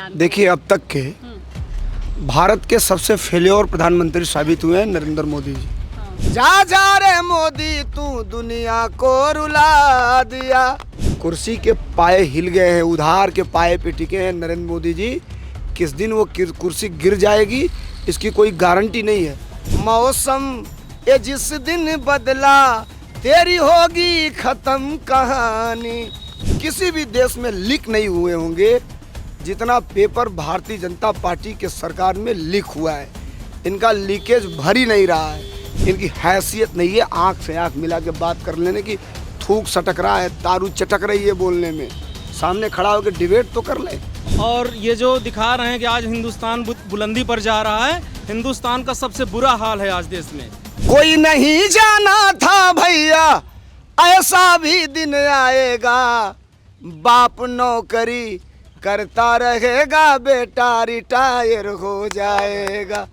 बयान? देखिए, अब तक के भारत के सबसे फेल्योर प्रधानमंत्री साबित हुए हैं नरेंद्र मोदी जी। जा जा रे मोदी, तू दुनिया को रुला दिया। कुर्सी के पाए हिल गए हैं, उधार के पाए पे टिके हैं नरेंद्र मोदी जी। किस दिन वो कुर्सी गिर जाएगी इसकी कोई गारंटी नहीं है। मौसम ये जिस दिन बदला, तेरी होगी खत्म कहानी। किसी भी देश में लीक नहीं हुए होंगे जितना पेपर भारतीय जनता पार्टी के सरकार में लीक हुआ है। इनका लीकेज भर ही नहीं रहा है। इनकी हैसियत नहीं है आंख से आंख मिला के बात कर लेने की। थूक सटक रहा है, तारू चटक रही है बोलने में। सामने खड़ा होकर डिबेट तो कर ले। और ये जो दिखा रहे हैं कि आज हिंदुस्तान बुलंदी पर जा रहा है, हिंदुस्तान का सबसे बुरा हाल है आज देश में। कोई नहीं जाना था भैया ऐसा भी दिन आएगा, बाप नौकरी करता रहेगा, बेटा रिटायर हो जाएगा।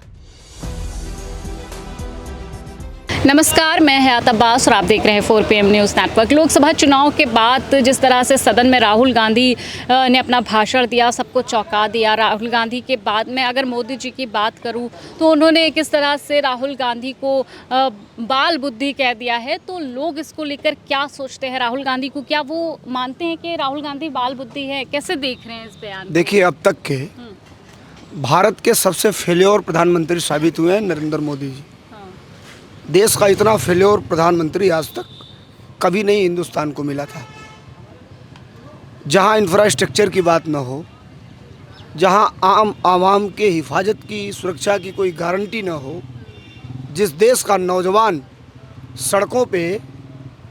नमस्कार, मैं हयात अब्बास और आप देख रहे हैं 4PM न्यूज़ नेटवर्क। लोकसभा चुनाव के बाद जिस तरह से सदन में राहुल गांधी ने अपना भाषण दिया, सबको चौंका दिया। राहुल गांधी के बाद में अगर मोदी जी की बात करूं तो उन्होंने किस तरह से राहुल गांधी को बाल बुद्धि कह दिया है। तो लोग इसको लेकर क्या सोचते हैं? राहुल गांधी को क्या वो मानते हैं कि राहुल गांधी बाल बुद्धि है? कैसे देख रहे हैं इस बयान? देखिए, अब तक के भारत के सबसे फेल्योर प्रधानमंत्री साबित हुए हैं नरेंद्र मोदी जी। देश का इतना फेल्योर प्रधानमंत्री आज तक कभी नहीं हिंदुस्तान को मिला था। जहां इंफ्रास्ट्रक्चर की बात न हो, जहां आम आवाम के हिफाजत की, सुरक्षा की कोई गारंटी न हो, जिस देश का नौजवान सड़कों पे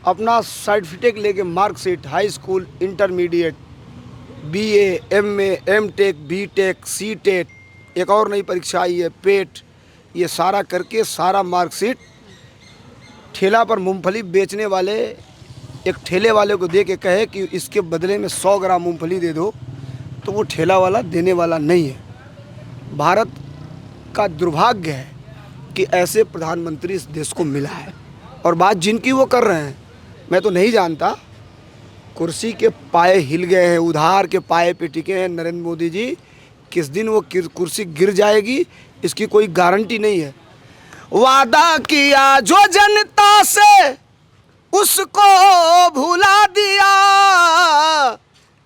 अपना सर्टिफिकेट लेके marksheet, high school, intermediate, BA, MA, MTech, BTech, CTET, एक और नई परीक्षा आई है पेट, ये सारा करके सारा मार्कशीट ठेला पर मूंगफली बेचने वाले एक ठेले वाले को दे के कहे कि इसके बदले में 100 ग्राम मूंगफली दे दो, तो वो ठेला वाला देने वाला नहीं है। भारत का दुर्भाग्य है कि ऐसे प्रधानमंत्री इस देश को मिला है। और बात जिनकी वो कर रहे हैं, मैं तो नहीं जानता। कुर्सी के पाए हिल गए हैं, उधार के पाए पे टिके हैं नरेंद्र मोदी जी। किस दिन वो कुर्सी गिर जाएगी इसकी कोई गारंटी नहीं है। वादा किया जो जनता से उसको भुला दिया।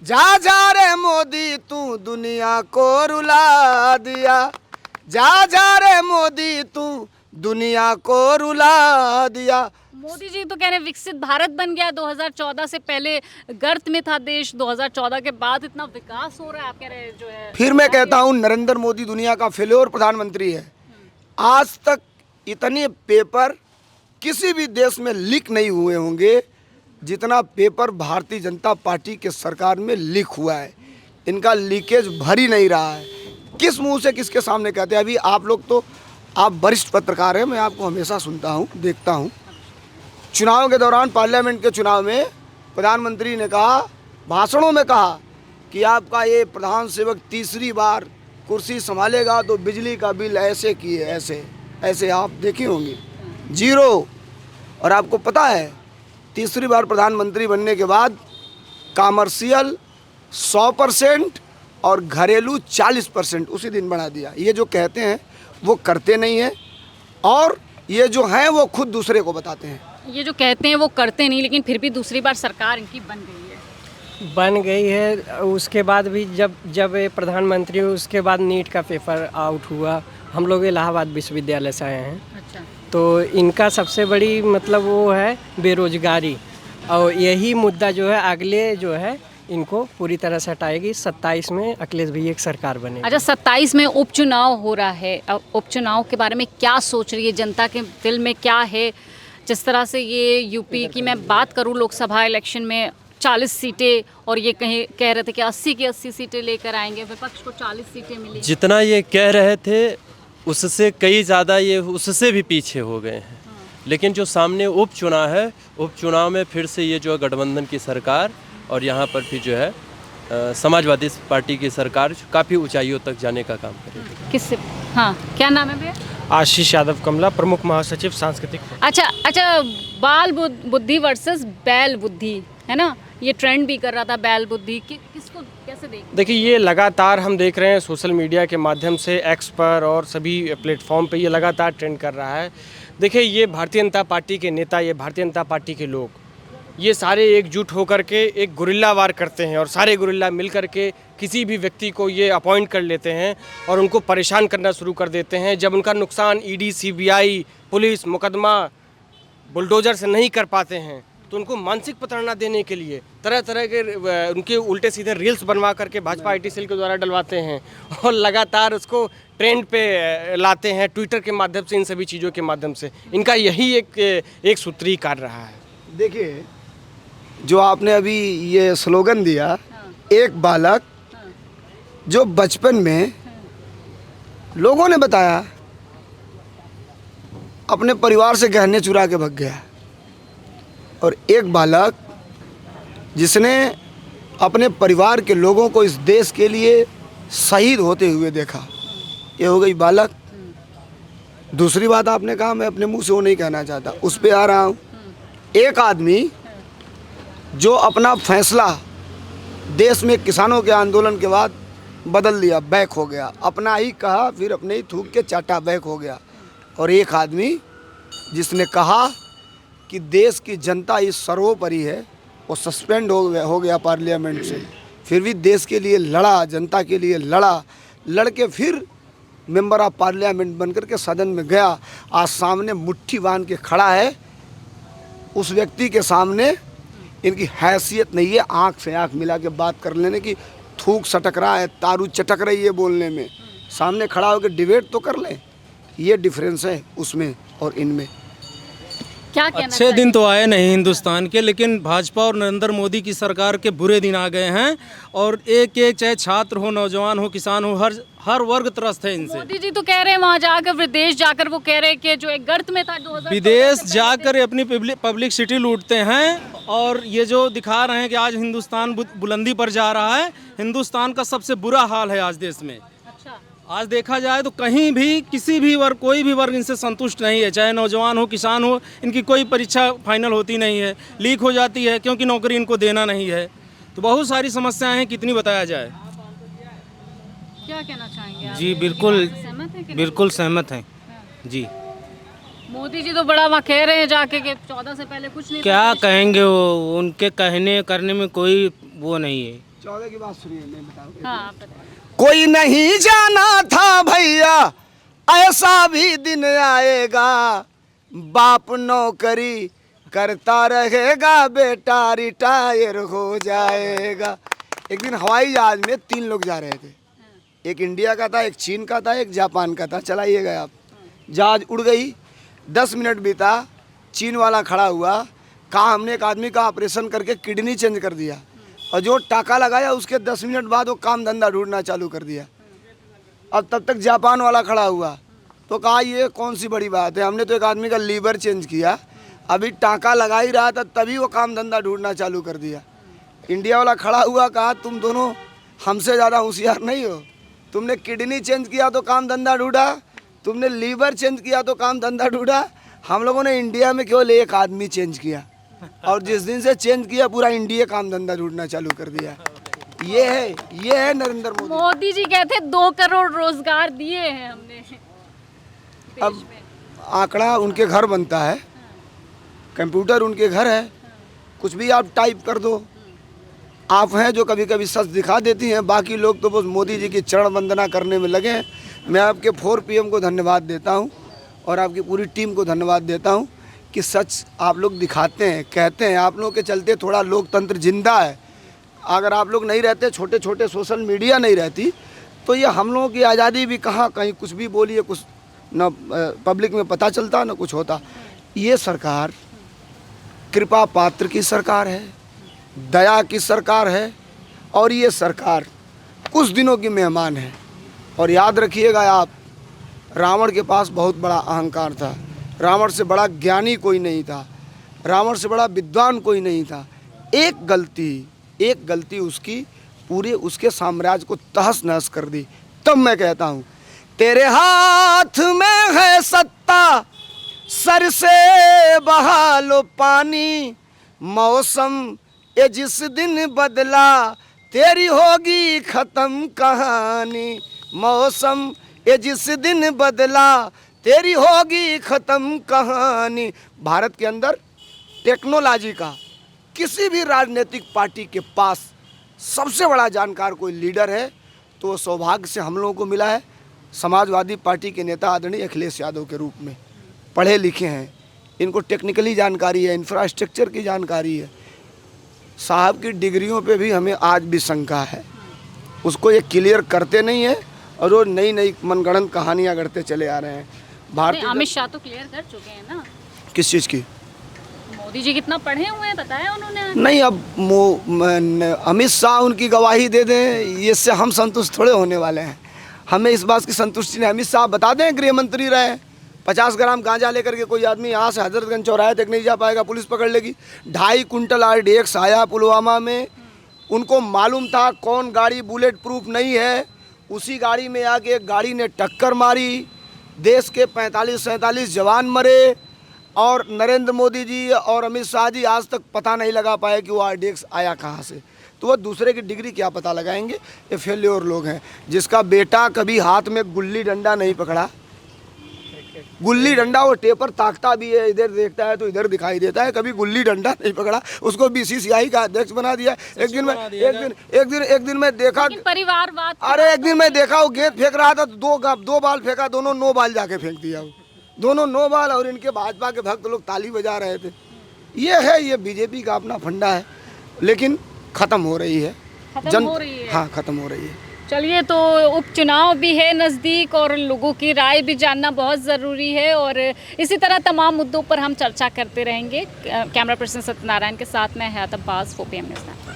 जा जा रे मोदी, तू दुनिया को रुला दिया। जा जा रे मोदी, तू दुनिया को रुला दिया। मोदी जी तो कह रहे हैं विकसित भारत बन गया। 2014 से पहले गर्त में था देश, 2014 के बाद इतना विकास हो रहा है। आप कह रहे हैं जो है। फिर मैं कहता हूँ नरेंद्र मोदी दुनिया का फेल्योर प्रधानमंत्री है। आज तक इतने पेपर किसी भी देश में लीक नहीं हुए होंगे जितना पेपर भारतीय जनता पार्टी के सरकार में लीक हुआ है। इनका लीकेज भर ही नहीं रहा है। किस मुंह से किसके सामने कहते हैं? अभी आप लोग तो, आप वरिष्ठ पत्रकार हैं, मैं आपको हमेशा सुनता हूँ, देखता हूँ। चुनाव के दौरान, पार्लियामेंट के चुनाव में प्रधानमंत्री ने कहा, भाषणों में कहा कि आपका ये प्रधान सेवक तीसरी बार कुर्सी संभालेगा तो बिजली का बिल ऐसे किए, ऐसे ऐसे आप देखे होंगे, 0। और आपको पता है तीसरी बार प्रधानमंत्री बनने के बाद कॉमर्शियल 100% और घरेलू 40% उसी दिन बढ़ा दिया। ये जो कहते हैं वो करते नहीं हैं, और ये जो हैं वो खुद दूसरे को बताते हैं। ये जो कहते हैं वो करते नहीं, लेकिन फिर भी दूसरी बार सरकार इनकी बन गई है। उसके बाद भी जब ये प्रधानमंत्री हुए उसके बाद नीट का पेपर आउट हुआ। हम लोग इलाहाबाद विश्वविद्यालय से आए हैं। अच्छा। तो इनका सबसे बड़ी मतलब वो है बेरोजगारी, और यही मुद्दा जो है अगले जो है इनको पूरी तरह से हटाएगी। 27 में अखिलेश भैया एक सरकार बनेगी। अच्छा, 27 में उपचुनाव हो रहा है। अब उपचुनाव के बारे में क्या सोच रही है जनता के दिल में? क्या है जिस तरह से ये यूपी की मैं बात करूँ, लोकसभा इलेक्शन में 40 सीटें, और ये कह रहे थे कि 80 की 80 सीटें लेकर आएंगे, विपक्ष को 40 सीटें मिली। जितना ये कह रहे थे उससे कई ज़्यादा ये उससे भी पीछे हो गए हैं। लेकिन जो सामने उपचुनाव है, उपचुनाव में फिर से ये जो है गठबंधन की सरकार, और यहाँ पर भी जो है समाजवादी पार्टी की सरकार काफ़ी ऊंचाइयों तक जाने का काम करेगी। किससे? हाँ, क्या नाम है भैया? आशीष यादव कमला, प्रमुख महासचिव सांस्कृतिक। अच्छा, बाल बुद्धि वर्सेस बैल बुद्धि, है ना? ये ट्रेंड भी कर रहा था बैल बुद्धि। किसको कैसे कैसे देखते देखिए, ये लगातार हम देख रहे हैं सोशल मीडिया के माध्यम से, एक्स पर और सभी प्लेटफॉर्म पे ये लगातार ट्रेंड कर रहा है। देखिए, ये भारतीय जनता पार्टी के नेता, ये भारतीय जनता पार्टी के लोग, ये सारे एकजुट होकर के एक गुरिल्ला वार करते हैं और सारे गुरिल्ला मिल कर के किसी भी व्यक्ति को ये अपॉइंट कर लेते हैं और उनको परेशान करना शुरू कर देते हैं। जब उनका नुकसान ईडी, सीबीआई, पुलिस, मुकदमा, बुलडोजर से नहीं कर पाते हैं तो उनको मानसिक प्रताड़ना देने के लिए तरह तरह के उनके उल्टे सीधे रील्स बनवा करके भाजपा IT सेल के द्वारा डलवाते हैं और लगातार उसको ट्रेंड पे लाते हैं, ट्विटर के माध्यम से, इन सभी चीज़ों के माध्यम से। इनका यही एक सूत्री कार्य रहा है। देखिए, जो आपने अभी ये स्लोगन दिया, एक बालक जो बचपन में लोगों ने बताया अपने परिवार से गहने चुरा के भाग गया, और एक बालक जिसने अपने परिवार के लोगों को इस देश के लिए शहीद होते हुए देखा, ये हो गई बालक। दूसरी बात आपने कहा, मैं अपने मुंह से वो नहीं कहना चाहता, उस पे आ रहा हूँ। एक आदमी जो अपना फैसला देश में किसानों के आंदोलन के बाद बदल दिया, बैक हो गया, अपना ही कहा फिर अपने ही थूक के चाटा, बैक हो गया। और एक आदमी जिसने कहा कि देश की जनता इस सर्वोपरि है, वो सस्पेंड हो गया पार्लियामेंट से, फिर भी देश के लिए लड़ा, जनता के लिए लड़ा, लड़के फिर मेंबर ऑफ पार्लियामेंट बनकर के सदन में गया। आज सामने मुट्ठी बांध के खड़ा है। उस व्यक्ति के सामने इनकी हैसियत नहीं है आँख से आँख मिला के बात कर लेने की। थूक सटक रहा है, तारू चटक रही है बोलने में, सामने खड़ा होकर डिबेट तो कर ले। ये डिफरेंस है उसमें और इनमें। क्या कहना अच्छे दिन तो आए नहीं हिंदुस्तान के, लेकिन भाजपा और नरेंद्र मोदी की सरकार के बुरे दिन आ गए हैं। और एक एक, चाहे छात्र हो, नौजवान हो, किसान हो, हर वर्ग त्रस्त है इनसे। मोदी जी तो कह रहे हैं वहाँ जाकर, विदेश जाकर वो कह रहे हैं कि जो एक गर्त में था 2014 विदेश जाकर अपनी पब्लिक सिटी लूटते हैं। और ये जो दिखा रहे हैं कि आज हिंदुस्तान बुलंदी पर जा रहा है, हिंदुस्तान का सबसे बुरा हाल है आज देश में। अच्छा, आज देखा जाए तो कहीं भी किसी भी वर्ग, कोई भी वर्ग इनसे संतुष्ट नहीं है, चाहे नौजवान हो, किसान हो। इनकी कोई परीक्षा फाइनल होती नहीं है, लीक हो जाती है क्योंकि नौकरी इनको देना नहीं है। तो बहुत सारी समस्याएं हैं, कितनी बताया जाए। क्या कहना चाहेंगे आप? जी बिल्कुल, सहमत है कि नहीं? बिल्कुल सहमत हैं जी। मोदी जी तो बड़ा वहाँ कह रहे हैं जाके कि 14 से पहले कुछ नहीं क्या था। कहेंगे, वो उनके कहने करने में कोई वो नहीं है। 14 की बात सुनिए, मैं बताऊँ। हाँ, आप बताइए। कोई नहीं जाना था भैया ऐसा भी दिन आएगा, बाप नौकरी करता रहेगा, बेटा रिटायर हो जाएगा। एक दिन हवाई जहाज में 3 लोग जा रहे थे, एक इंडिया का था, एक चीन का था, एक जापान का था। चलाइएगा आप, जहाज उड़ गई, 10 मिनट बीता, चीन वाला खड़ा हुआ, कहा हमने एक आदमी का ऑपरेशन करके किडनी चेंज कर दिया, और जो टाका लगाया उसके 10 मिनट बाद वो काम धंधा ढूंढना चालू कर दिया। अब तब तक जापान वाला खड़ा हुआ तो कहा ये कौन सी बड़ी बात है, हमने तो एक आदमी का लीवर चेंज किया, अभी टाका लगा ही रहा था तभी वो काम धंधा ढूंढना चालू कर दिया। इंडिया वाला खड़ा हुआ, कहा तुम दोनों हमसे ज़्यादा होशियार नहीं हो, तुमने किडनी चेंज किया तो काम धंधा ढूंढा, तुमने लीवर चेंज किया तो काम धंधा ढूंढा, हम लोगों ने इंडिया में केवल एक आदमी चेंज किया, और जिस दिन से चेंज किया पूरा इंडिया काम धंधा ढूंढना चालू कर दिया। ये है नरेंद्र मोदी। मोदी जी कहते 2 करोड़ रोजगार दिए हैं हमने। अब आंकड़ा उनके घर बनता है, कंप्यूटर उनके घर है, कुछ भी आप टाइप कर दो। आप हैं जो कभी कभी सच दिखा देती हैं, बाकी लोग तो बस मोदी जी की चरण वंदना करने में लगे हैं। मैं आपके 4 PM को धन्यवाद देता हूं और आपकी पूरी टीम को धन्यवाद देता हूं कि सच आप लोग दिखाते हैं, कहते हैं। आप लोगों के चलते थोड़ा लोकतंत्र जिंदा है। अगर आप लोग नहीं रहते, छोटे छोटे सोशल मीडिया नहीं रहती, तो ये हम लोगों की आज़ादी भी कहाँ, कहीं कुछ भी बोलिए, कुछ न पब्लिक में पता चलता न कुछ होता। ये सरकार कृपा पात्र की सरकार है, दया की सरकार है, और ये सरकार कुछ दिनों की मेहमान है। और याद रखिएगा आप, रावण के पास बहुत बड़ा अहंकार था, रावण से बड़ा ज्ञानी कोई नहीं था, रावण से बड़ा विद्वान कोई नहीं था। एक गलती उसकी पूरे उसके साम्राज्य को तहस नहस कर दी। तब मैं कहता हूँ तेरे हाथ में है सत्ता, सर से बहा लो पानी, मौसम ये जिस दिन बदला तेरी होगी खत्म कहानी, मौसम ये जिस दिन बदला तेरी होगी खत्म कहानी। भारत के अंदर टेक्नोलॉजी का किसी भी राजनीतिक पार्टी के पास सबसे बड़ा जानकार कोई लीडर है तो वो सौभाग्य से हम लोगों को मिला है समाजवादी पार्टी के नेता आदरणीय अखिलेश यादव के रूप में। पढ़े लिखे हैं, इनको टेक्निकली जानकारी है, इंफ्रास्ट्रक्चर की जानकारी है। साहब की डिग्रियों पे भी हमें आज भी शंका है, उसको ये क्लियर करते नहीं है और वो नई नई मनगढ़ंत कहानियाँ गढ़ते चले आ रहे हैं। नहीं, अमित शाह तो क्लियर कर चुके हैं ना। किस चीज़ की? मोदी जी कितना पढ़े हुए हैं बताया उन्होंने। नहीं, अब अमित शाह उनकी गवाही दे दें, ये से हम संतुष्ट थोड़े होने वाले हैं। हमें इस बात की संतुष्टि नहीं। अमित शाह बता दें गृह मंत्री रहे, 50 ग्राम गांजा लेकर के कोई आदमी यहाँ से हजरतगंज चौराहे तक नहीं जा पाएगा, पुलिस पकड़ लेगी। 2.5 कुंटल RDX आया पुलवामा में, उनको मालूम था कौन गाड़ी बुलेट प्रूफ नहीं है, उसी गाड़ी में आके एक गाड़ी ने टक्कर मारी, देश के 45-47 जवान मरे और नरेंद्र मोदी जी और अमित शाह जी आज तक पता नहीं लगा पाए कि वो RDX आया कहाँ से। तो वो दूसरे की डिग्री क्या पता लगाएंगे? ये फेल्योर लोग हैं। जिसका बेटा कभी हाथ में गुल्ली डंडा नहीं पकड़ा, गुल्ली डंडा वो टेपर ताकता भी है, इधर देखता है तो इधर दिखाई देता है, कभी गुल्ली डंडा नहीं पकड़ा, उसको BCCI का अध्यक्ष बना दिया। एक दिन में देखा, परिवारवाद, अरे एक दिन में देखा वो गेंद फेंक रहा था तो 2 बाल फेंका, दोनों 9 बाल जाके फेंक दिया, वो दोनों 9 बाल। और इनके भाजपा के भक्त लोग ताली बजा रहे थे। ये बीजेपी का अपना फंडा है, लेकिन खत्म हो रही है, हो रही है। हाँ, खत्म हो रही है। चलिए, तो उपचुनाव भी है नज़दीक और लोगों की राय भी जानना बहुत ज़रूरी है और इसी तरह तमाम मुद्दों पर हम चर्चा करते रहेंगे। कैमरा पर्सन सत्यनारायण के साथ मैं हयात अब्बास, 4PM न्यूज़।